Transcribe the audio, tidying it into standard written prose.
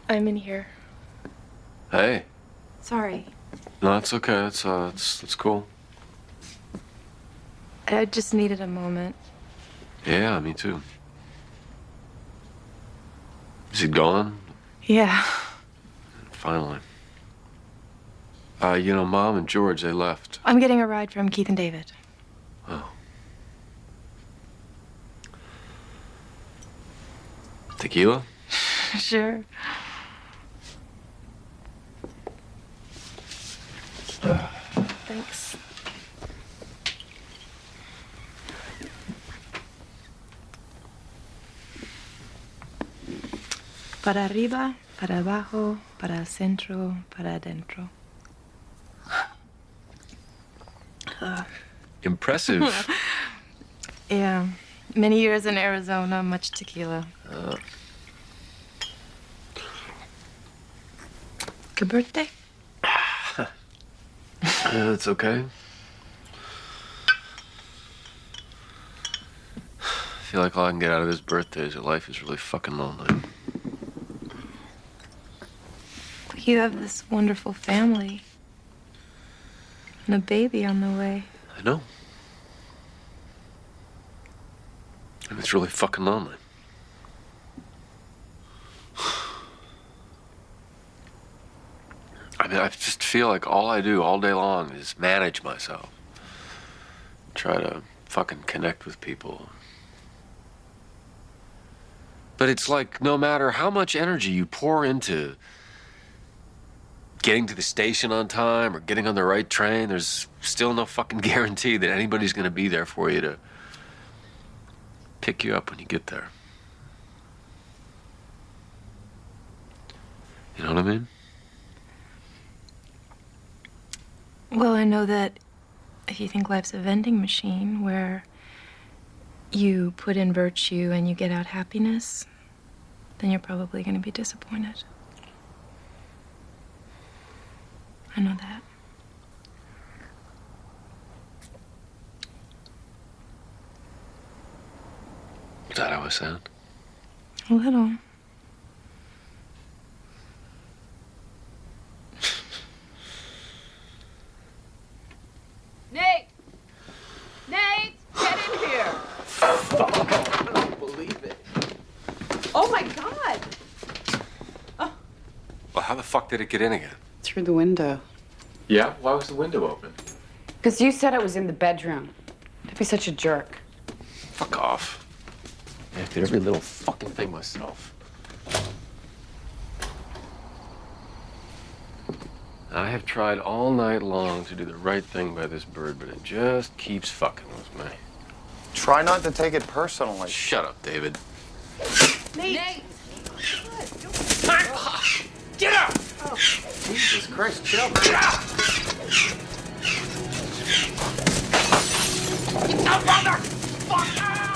I'm in here. Hey. Sorry. No, it's okay. It's cool. I just needed a moment. Yeah, me too. Is he gone? Yeah. Finally. Mom and George, they left. I'm getting a ride from Keith and David. Oh. Tequila? Sure. Thanks. Para arriba, para abajo, para el centro, para adentro. Impressive. Yeah. Many years in Arizona, much tequila. Good birthday. Yeah, it's okay. I feel like all I can get out of this birthday is that life is really fucking lonely. You have this wonderful family. And a baby on the way. I know. And it's really fucking lonely. I mean, I just feel like all I do all day long is manage myself. Try to fucking connect with people. But it's like no matter how much energy you pour into getting to the station on time or getting on the right train, there's still no fucking guarantee that anybody's gonna be there for you to pick you up when you get there. You know what I mean? Well, I know that if you think life's a vending machine where you put in virtue and you get out happiness, then you're probably going to be disappointed. I know that. Is that how I sound? A little. Nate! Nate! Get in here! I don't believe it. Oh my God! Well, how the fuck did it get in again? Through the window. Yeah? Why was the window open? Because you said it was in the bedroom. Don't be such a jerk. Fuck off. I did every little fucking thing myself. I have tried all night long to do the right thing by this bird, but it just keeps fucking with me. Try not to take it personally. Shut up, David. Nate! Get up! Jesus Christ, chill. Get up! You motherfucker!